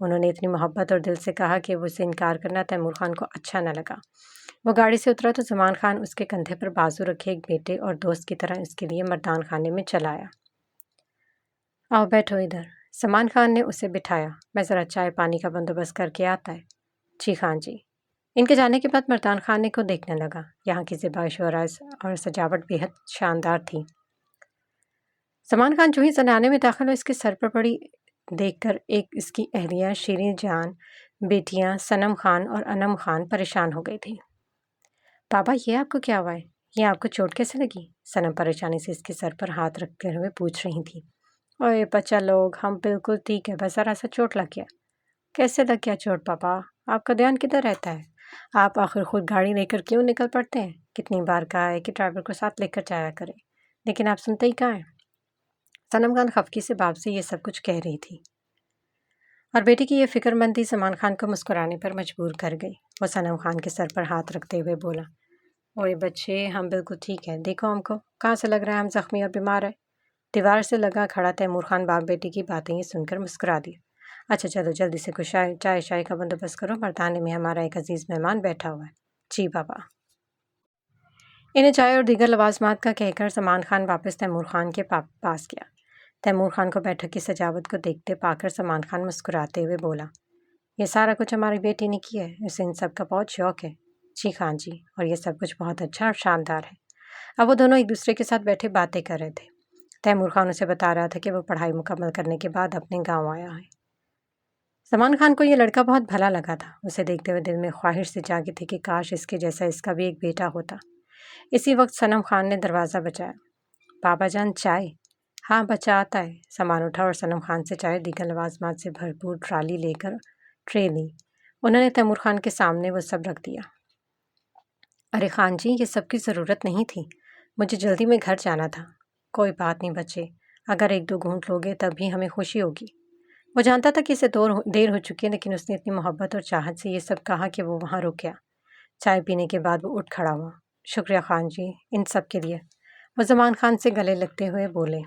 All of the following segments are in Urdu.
انہوں نے اتنی محبت اور دل سے کہا کہ وہ اسے انکار کرنا تیمور خان کو اچھا نہ لگا۔ وہ گاڑی سے اترا تو زمان خان اس کے کندھے پر بازو رکھے ایک بیٹے اور دوست کی طرح اس کے لیے مردان خانے میں چلا آیا۔ آؤ بیٹھو ادھر، زمان خان نے اسے بٹھایا۔ میں ذرا چائے پانی کا بندوبست کر کے آتا ہے۔ جی خان جی۔ ان کے جانے کے بعد مردان خان کو دیکھنے لگا۔ یہاں کی زیبائش اور سجاوٹ بے حد شاندار تھی۔ زمان خان جو ہی زنانے میں داخل ہو اس کے سر پر پڑی دیکھ کر ایک اس کی اہلیہ شیریں جان بیٹیاں صنم خان اور انم خان پریشان ہو گئی تھی۔ بابا یہ آپ کو کیا ہوا ہے؟ یہ آپ کو چوٹ کیسے لگی؟ صنم پریشانی سے اس کے سر پر ہاتھ رکھتے ہوئے پوچھ رہی تھی۔ اوے بچہ لوگ، ہم بالکل ٹھیک ہے، بس ذرا سا چوٹ لگ گیا۔ کیسے لگ گیا چوٹ پاپا؟ آپ کا دھیان کدھر رہتا ہے؟ آپ آخر خود گاڑی لے کر کیوں نکل پڑتے ہیں؟ کتنی بار کہا ہے کہ ڈرائیور کو ساتھ لے کر جایا کرے، لیکن آپ سنتے ہی کہاں ہیں؟ صنم خان خفگی سے باپ سے یہ سب کچھ کہہ رہی تھی اور بیٹی کی یہ فکر مندی زمان خان کو مسکرانے پر مجبور کر گئی۔ وہ صنم خان کے سر پر ہاتھ رکھتے ہوئے بولا، اوئے بچے، ہم بالکل ٹھیک ہیں، دیکھو ہم کو کہاں سے لگ رہا ہے ہم زخمی اور بیمار ہے۔ دیوار سے لگا کھڑا تیمور خان باپ بیٹی کی باتیں یہ سن کر مسکرا دیا۔ اچھا چلو جلدی سے کچھ چائے شائے کا بندوبست کرو، مردانے میں ہمارا ایک عزیز مہمان بیٹھا ہوا ہے۔ جی بابا۔ انہیں چائے اور دیگر لوازمات کا کہہ کر زمان خان واپس تیمور خان کے پاس گیا۔ تیمور خان کو بیٹھک کی سجاوٹ کو دیکھتے پا کر زمان خان مسکراتے ہوئے بولا، یہ سارا کچھ ہماری بیٹی نے کیا ہے، اسے ان سب کا بہت شوق ہے۔ جی خان جی، اور یہ سب کچھ بہت اچھا اور شاندار ہے۔ اب وہ دونوں ایک دوسرے کے ساتھ بیٹھے باتیں کر رہے تھے۔ تیمور خان اسے بتا رہا تھا کہ وہ پڑھائی مکمل کرنے کے بعد اپنے گاؤں آیا ہے۔ زمان خان کو یہ لڑکا بہت بھلا لگا تھا۔ اسے دیکھتے ہوئے دل میں خواہش سے جاگی تھی کہ کاش اس کے جیسا اس کا بھی ایک بیٹا ہوتا۔ اسی وقت صنم خان نے دروازہ بجایا۔ بابا جان چائے؟ ہاں بچہ آتا ہے۔ سامان اٹھا اور صنم خان سے چائے دیگر لوازمات سے بھرپور ٹرالی لے کر ٹرے لی۔ انہوں نے تیمور خان کے سامنے وہ سب رکھ دیا۔ ارے خان جی، یہ سب کی ضرورت نہیں تھی، مجھے جلدی میں گھر جانا تھا۔ کوئی بات نہیں بچے، اگر ایک دو گھونٹ لوگے تب بھی ہمیں خوشی ہوگی۔ وہ جانتا تھا کہ اسے دیر ہو چکی ہے، لیکن اس نے اتنی محبت اور چاہت سے یہ سب کہا کہ وہ وہاں رک گیا۔ چائے پینے کے بعد وہ اٹھ کھڑا ہوا۔ شکریہ خان جی ان سب کے لیے، وہ زمان خان سے گلے لگتے ہوئے بولے۔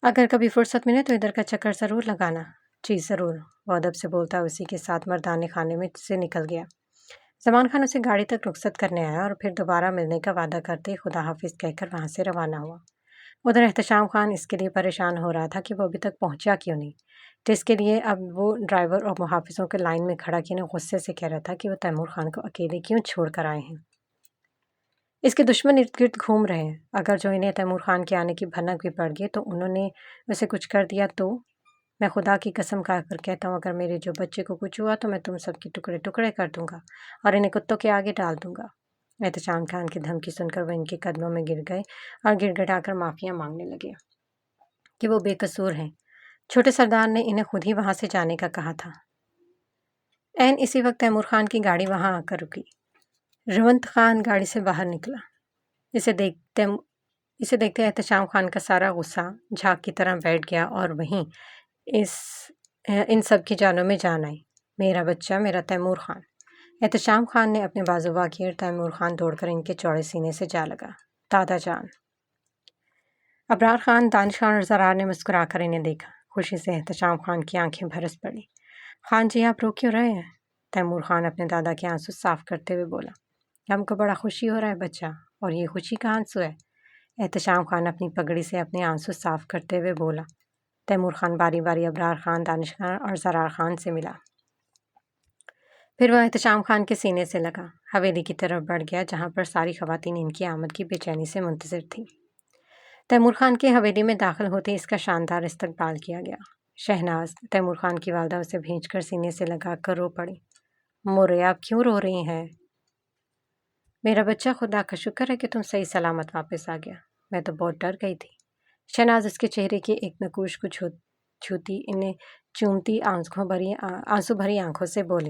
اگر کبھی فرصت ملے تو ادھر کا چکر ضرور لگانا۔ جی ضرور، وہ ادب سے بولتا اسی کے ساتھ مردانے خانے میں سے نکل گیا۔ زمان خان اسے گاڑی تک رخصت کرنے آیا اور پھر دوبارہ ملنے کا وعدہ کرتے خدا حافظ کہہ کر وہاں سے روانہ ہوا۔ ادھر احتشام خان اس کے لیے پریشان ہو رہا تھا کہ وہ ابھی تک پہنچا کیوں نہیں، جس کے لیے اب وہ ڈرائیور اور محافظوں کے لائن میں کھڑا کیے غصے سے کہہ رہا تھا کہ وہ تیمور خان کو اکیلے کیوں چھوڑ کر آئے ہیں۔ اس کے دشمن ارد گرد گھوم رہے ہیں، اگر جو انہیں تیمور خان کے آنے کی بھنک بھی پڑ گئی تو انہوں نے اسے کچھ کر دیا تو میں خدا کی قسم کھا کر کہتا ہوں اگر میرے جو بچے کو کچھ ہوا تو میں تم سب کے ٹکڑے ٹکڑے کر دوں گا اور انہیں کتوں کے آگے ڈال دوں گا۔ احتشام خان کی دھمکی سن کر وہ ان کے قدموں میں گر گئے اور گڑ گڑا کر معافیاں مانگنے لگے کہ وہ بے قصور ہیں۔ چھوٹے سردار نے انہیں خود ہی وہاں سے جانے کا کہا تھا۔ عین اسی وقت تیمور خان کی گاڑی وہاں آ کر رکی۔ رونت خان گاڑی سے باہر نکلا۔ اسے دیکھتے احتشام خان کا سارا غصہ جھاگ کی طرح بیٹھ گیا اور وہیں ان سب کی جانوں میں جان آئی۔ میرا بچہ، میرا تیمور خان۔ احتشام خان نے اپنے بازو وا کیے اور تیمور خان دوڑ کر ان کے چوڑے سینے سے جا لگا۔ دادا جان۔ ابرار خان، دانش خان اور زرار نے مسکرا کر انہیں دیکھا۔ خوشی سے احتشام خان کی آنکھیں برس پڑی۔ خان جی آپ رو کیوں رہے ہیں؟ تیمور خان اپنے دادا کے آنسو صاف کرتے ہوئے بولا۔ ہم کو بڑا خوشی ہو رہا ہے بچہ، اور یہ خوشی کا آنسو ہے۔ احتشام خان اپنی پگڑی سے اپنے آنسو صاف کرتے ہوئے بولا۔ تیمور خان باری باری ابرار خان، دانش خان اور زرار خان سے ملا۔ پھر وہ احتشام خان کے سینے سے لگا، حویلی کی طرف بڑھ گیا جہاں پر ساری خواتین ان کی آمد کی بے چینی سے منتظر تھیں۔ تیمور خان کی حویلی میں داخل ہوتے اس کا شاندار استقبال کیا گیا۔ شہناز، تیمور خان کی والدہ، اسے بھینچ کر سینے سے لگا کر رو پڑی۔ مورے آپ کیوں رو رہی ہیں؟ میرا بچہ، خدا کا شکر ہے کہ تم صحیح سلامت واپس آ گیا، میں تو بہت ڈر گئی تھی۔ شہناز اس کے چہرے کی ایک نقوش کو چھوتی انہیں چومتی آنسو بھری آنکھوں سے بولی۔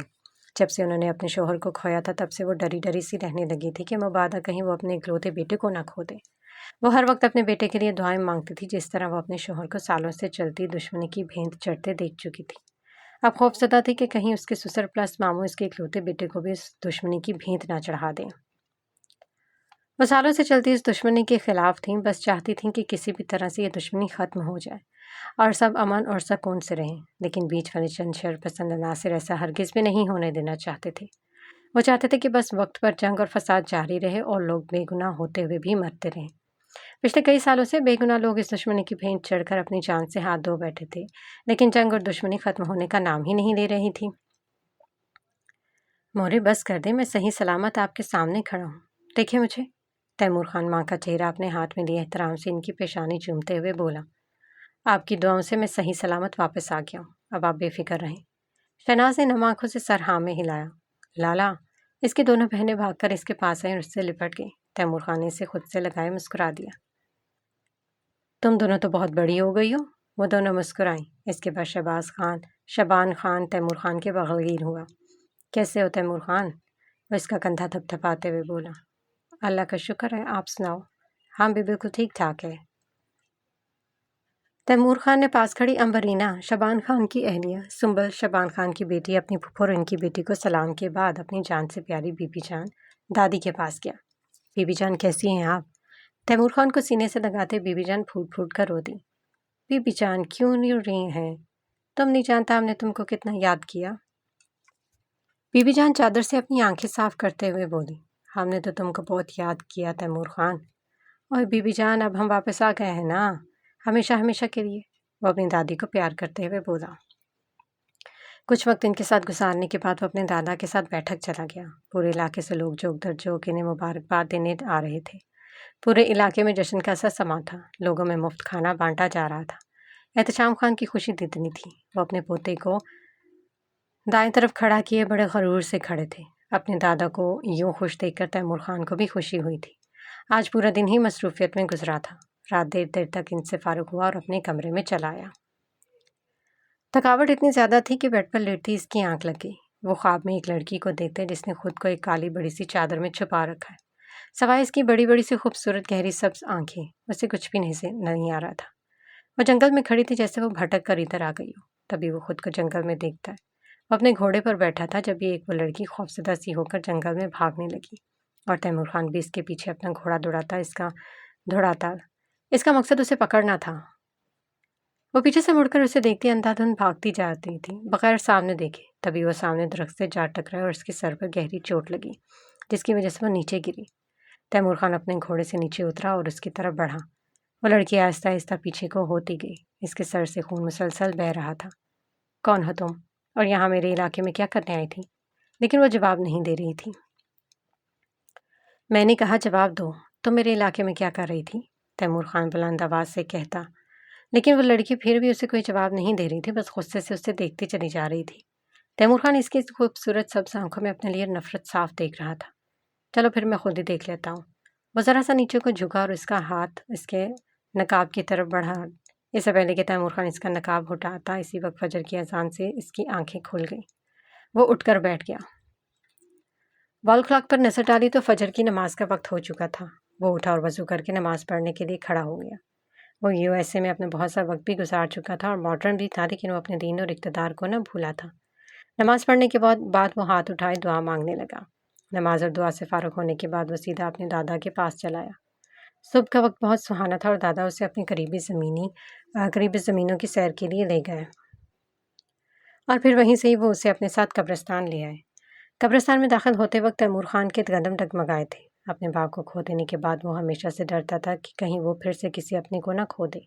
جب سے انہوں نے اپنے شوہر کو کھویا تھا تب سے وہ ڈری ڈری سی رہنے لگی تھی کہ مبادا کہیں وہ اپنے اکلوتے بیٹے کو نہ کھو دے۔ وہ ہر وقت اپنے بیٹے کے لیے دعائیں مانگتی تھی، جس طرح وہ اپنے شوہر کو سالوں سے چلتی دشمنی کی بھینت چڑھتے دیکھ چکی تھی۔ اب خوفزدہ تھی کہ کہیں اس کے سسر پلس ماموں اس کے اکلوتے بیٹے کو بھی اس دشمنی کی بھینت نہ چڑھا دیں۔ وہ سالوں سے چلتی اس دشمنی کے خلاف تھیں، بس چاہتی تھیں کہ کسی بھی طرح سے یہ دشمنی ختم ہو جائے اور سب امن اور سکون سے رہیں، لیکن بیچ والے چند شر پسند عناصر ایسا ہرگز بھی نہیں ہونے دینا چاہتے تھے۔ وہ چاہتے تھے کہ بس وقت پر جنگ اور فساد جاری رہے اور لوگ بے گناہ ہوتے ہوئے بھی مرتے رہیں۔ پچھلے کئی سالوں سے بے گناہ لوگ اس دشمنی کی بھینٹ چڑھ کر اپنی جان سے ہاتھ دھو بیٹھے تھے، لیکن جنگ اور دشمنی ختم ہونے کا نام ہی نہیں لے رہی تھی۔ مورے بس کر دیں، میں صحیح سلامت آپ کے سامنے کھڑا ہوں، دیکھیں مجھے۔ تیمور خان ماں کا چہرہ اپنے ہاتھ میں لیے احترام سے ان کی پیشانی چومتے ہوئے بولا، آپ کی دعاؤں سے میں صحیح سلامت واپس آ گیا ہوں، اب آپ بے فکر رہیں۔ شہناز نے نم آنکھوں سے سر ہاں میں ہلایا۔ لالا، اس کی دونوں بہنیں بھاگ کر اس کے پاس آئیں اور اس سے لپٹ گئیں۔ تیمور خان نے اسے خود سے لگائے مسکرا دیا۔ تم دونوں تو بہت بڑی ہو گئی ہو۔ وہ دونوں مسکرائیں۔ اس کے بعد شبان خان تیمور خان کے بغیر ہوا۔ کیسے ہو تیمور خان؟ وہ اس کا کندھا تھپ تھپاتے ہوئے بولا۔ اللہ کا شکر ہے، آپ سناؤ؟ ہم بھی بالکل ٹھیک ٹھاک ہے۔ تیمور خان نے پاس کھڑی امبرینا، شبان خان کی اہلیہ سنبل، شبان خان کی بیٹی، اپنی پھپھو اور ان کی بیٹی کو سلام کے بعد اپنی جان سے پیاری بی بی جان دادی کے پاس گیا۔ بی بی جان کیسی ہیں آپ؟ تیمور خان کو سینے سے لگاتے بی بی جان پھوٹ پھوٹ کر رو دی۔ بی بی جان کیوں نہیں رو رہی ہیں؟ تم نہیں جانتا ہم نے تم کو کتنا یاد کیا۔ بی بی جان چادر سے اپنی آنکھیں صاف کرتے ہوئے بولی، ہم نے تو تم کو بہت یاد کیا تیمور خان۔ اور بی بی جان اب ہم واپس آ گئے ہیں نا، ہمیشہ ہمیشہ کے لیے، وہ اپنی دادی کو پیار کرتے ہوئے بولا۔ کچھ وقت ان کے ساتھ گزارنے کے بعد وہ اپنے دادا کے ساتھ بیٹھک چلا گیا۔ پورے علاقے سے لوگ جوک در جوک انہیں مبارکباد دینے آ رہے تھے۔ پورے علاقے میں جشن کا سا سما تھا، لوگوں میں مفت کھانا بانٹا جا رہا تھا۔ احتشام خان کی خوشی جتنی تھی، وہ اپنے پوتے کو دائیں طرف کھڑا کیے بڑے غرور سے کھڑے تھے۔ اپنے دادا کو یوں خوش دیکھ کر تیمور خان کو بھی خوشی ہوئی تھی۔ آج پورا دن ہی مصروفیت میں گزرا تھا۔ رات دیر دیر تک ان سے فارغ ہوا اور اپنے کمرے میں چلا آیا۔ تھکاوٹ اتنی زیادہ تھی کہ بیڈ پر لیٹتی اس کی آنکھ لگ گئی۔ وہ خواب میں ایک لڑکی کو دیکھتے جس نے خود کو ایک کالی بڑی سی چادر میں چھپا رکھا ہے، سوائے اس کی بڑی بڑی سی خوبصورت گہری سبز آنکھیں، اسے کچھ بھی نہیں آ رہا تھا۔ وہ جنگل میں کھڑی تھی جیسے وہ بھٹک کر ادھر آ گئی ہو۔ تبھی وہ خود کو جنگل میں دیکھتا ہے۔ وہ اپنے گھوڑے پر بیٹھا تھا جب یہ ایک وہ لڑکی خوفزدہ سی ہو کر جنگل میں بھاگنے لگی، اور تیمور خان بھی اس کے پیچھے اپنا گھوڑا دوڑاتا۔ اس کا مقصد اسے پکڑنا تھا۔ وہ پیچھے سے مڑ کر اسے دیکھتی اندھا دھند بھاگتی جاتی تھی بغیر سامنے دیکھے۔ تبھی وہ سامنے درخت سے جا ٹکرا اور اس کے سر پر گہری چوٹ لگی، جس کی وجہ سے وہ نیچے گری۔ تیمور خان اپنے گھوڑے سے نیچے اترا اور اس کی طرف بڑھا۔ وہ لڑکی آہستہ آہستہ پیچھے کو ہوتی گئی۔ اس کے سر سے خون مسلسل بہہ رہا تھا۔ کون ہو تم؟ اور یہاں میرے علاقے میں کیا کرنے آئی تھی؟ لیکن وہ جواب نہیں دے رہی تھی۔ میں نے کہا جواب دو، تم میرے علاقے میں کیا کر رہی تھی؟ تیمور خان بلند آواز سے کہتا، لیکن وہ لڑکی پھر بھی اسے کوئی جواب نہیں دے رہی تھی، بس غصے سے اسے دیکھتی چلی جا رہی تھی۔ تیمور خان اس کی خوبصورت سبز آنکھوں میں اپنے لیے نفرت صاف دیکھ رہا تھا۔ چلو پھر میں خود ہی دیکھ لیتا ہوں۔ وہ ذرا سا نیچے کو جھکا اور اس کا ہاتھ اس کے نقاب کی طرف بڑھا۔ اس سے پہلے کہ تیمور خان اس کا نقاب ہٹاتا، اسی وقت فجر کی اذان سے اس کی آنکھیں کھل گئیں۔ وہ اٹھ کر بیٹھ گیا۔ وال کلاک پر نظر ڈالی تو فجر کی نماز کا وقت ہو چکا تھا۔ وہ اٹھا اور وضو کر کے نماز پڑھنے کے لیے کھڑا ہو گیا۔ وہ USA میں اپنے بہت سا وقت بھی گزار چکا تھا اور ماڈرن بھی تھا، لیکن وہ اپنے دین اور اقتدار کو نہ بھولا تھا۔ نماز پڑھنے کے بعد وہ ہاتھ اٹھائے دعا مانگنے لگا۔ نماز اور دعا سے فارغ ہونے کے بعد وہ سیدھا اپنے دادا کے پاس چلا آیا۔ صبح کا وقت بہت سہانا تھا اور دادا اسے اپنی قریبی زمینوں کی سیر کے لیے لے گئے، اور پھر وہیں سے ہی وہ اسے اپنے ساتھ قبرستان لے آئے۔ قبرستان میں داخل ہوتے وقت تیمور خان کے قدم ڈگمگائے تھے۔ اپنے باپ کو کھو دینے کے بعد وہ ہمیشہ سے ڈرتا تھا کہ کہیں وہ پھر سے کسی اپنے کو نہ کھو دے۔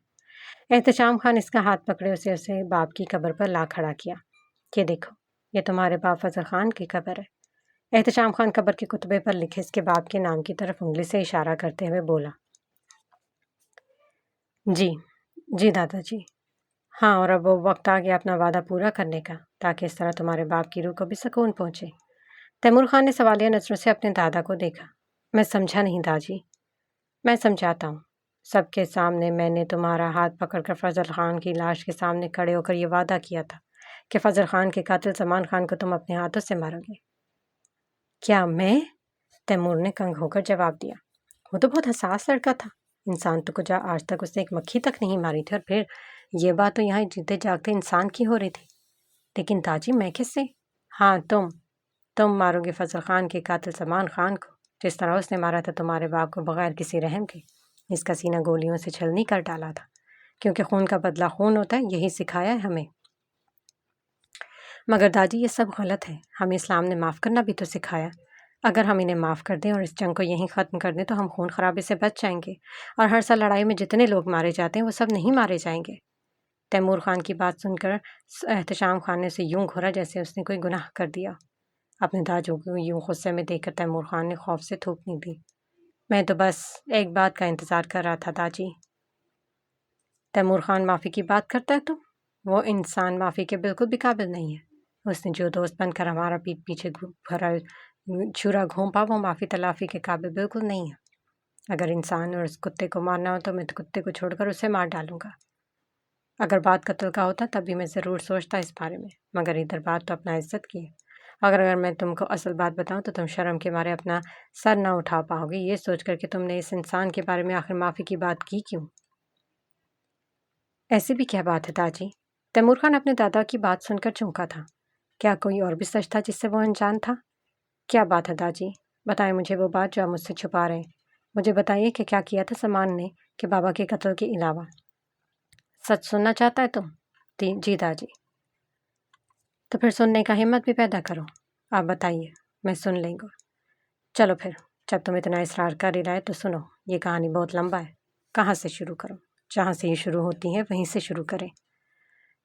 احتشام خان اس کا ہاتھ پکڑے اسے باپ کی قبر پر لا کھڑا کیا۔ یہ دیکھو، یہ تمہارے باپ فضل خان کی قبر ہے۔ احتشام خان قبر کے کتبے پر لکھے اس کے باپ کے نام کی طرف انگلی سے اشارہ کرتے ہوئے بولا، جی دادا جی، ہاں، اور اب وہ وقت آ گیا اپنا وعدہ پورا کرنے کا، تاکہ اس طرح تمہارے باپ کی روح کو بھی سکون پہنچے۔ تیمور خان نے سوالیہ نظروں سے اپنے دادا کو دیکھا۔ میں سمجھا نہیں داجی۔ میں سمجھاتا ہوں۔ سب کے سامنے میں نے تمہارا ہاتھ پکڑ کر فضل خان کی لاش کے سامنے کھڑے ہو کر یہ وعدہ کیا تھا کہ فضل خان کے قاتل زمان خان کو تم اپنے ہاتھوں سے مارو گے۔ کیا میں؟ تیمور نے کنگ ہو کر جواب دیا۔ وہ تو بہت حساس لڑکا تھا، انسان تو کجا آج تک اس نے ایک مکھی تک نہیں ماری تھی، اور پھر یہ بات تو یہاں جیتے جاگتے انسان کی ہو رہی تھی۔ لیکن داجی میں کس سے؟ ہاں تم مارو گے فضل خان کے قاتل زمان خان کو، جس طرح اس نے مارا تھا تمہارے باپ کو بغیر کسی رحم کے، اس کا سینہ گولیوں سے چھلنی کر ڈالا تھا، کیونکہ خون کا بدلہ خون ہوتا ہے، یہی سکھایا ہے ہمیں۔ مگر دادی یہ سب غلط ہے، ہمیں اسلام نے معاف کرنا بھی تو سکھایا۔ اگر ہم انہیں معاف کر دیں اور اس جنگ کو یہیں ختم کر دیں تو ہم خون خرابے سے بچ جائیں گے، اور ہر سال لڑائی میں جتنے لوگ مارے جاتے ہیں وہ سب نہیں مارے جائیں گے۔ تیمور خان کی بات سن کر احتشام خان نے اسے یوں گھورا جیسے اس نے کوئی گناہ کر دیا۔ اپنے داجو کو یوں غصے میں دیکھ کر تیمور خان نے خوف سے تھوکنی دی۔ میں تو بس ایک بات کا انتظار کر رہا تھا داجی۔ تیمور خان معافی کی بات کرتا ہے تو وہ انسان معافی کے بالکل بھی قابل نہیں ہے۔ اس نے جو دوست بن کر ہمارا پیٹ پیچھے چھرا گھونپا وہ معافی تلافی کے قابل بالکل نہیں ہے۔ اگر انسان اور اس کتے کو مارنا ہو تو میں کتے کو چھوڑ کر اسے مار ڈالوں گا۔ اگر بات قتل کا ہوتا تب بھی میں ضرور سوچتا اس بارے میں، مگر ادھر بات تو اپنا عزت کی ہے۔ اگر میں تم کو اصل بات بتاؤں تو تم شرم کے مارے اپنا سر نہ اٹھا پاؤ گے، یہ سوچ کر کہ تم نے اس انسان کے بارے میں آخر معافی کی بات کی کیوں؟ ایسی بھی کیا بات ہے داجی؟ تیمور خان اپنے دادا کی بات سن کر چونکا تھا۔ کیا کوئی اور بھی سچ تھا جس سے وہ انجان تھا؟ کیا بات ہے داجی؟ بتائیں مجھے وہ بات جو آپ مجھ سے چھپا رہے ہیں۔ مجھے بتائیے کہ کیا کیا تھا سامان نے کہ بابا کے قتل کے علاوہ۔ سچ سننا چاہتا ہے تم؟ جی داجی۔ تو پھر سننے کا ہمت بھی پیدا کرو، آپ بتائیے، میں سن لیں گا۔ چلو پھر، جب تم اتنا اصرار کر ہی رہے تو سنو، یہ کہانی بہت لمبا ہے۔ کہاں سے شروع کروں؟ جہاں سے یہ شروع ہوتی ہے وہیں سے شروع کریں۔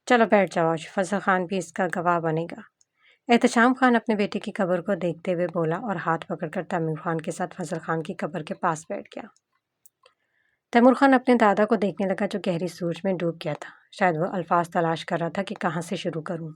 چلو بیٹھ جاؤ، آج فضل خان بھی اس کا گواہ بنے گا۔ احتشام خان اپنے بیٹے کی قبر کو دیکھتے ہوئے بولا اور ہاتھ پکڑ کر تیمور خان کے ساتھ فضل خان کی قبر کے پاس بیٹھ گیا۔ تیمور خان اپنے دادا کو دیکھنے لگا جو گہری سوچ میں ڈوب گیا تھا۔ شاید وہ الفاظ تلاش کر رہا تھا کہ کہاں سے شروع کروں۔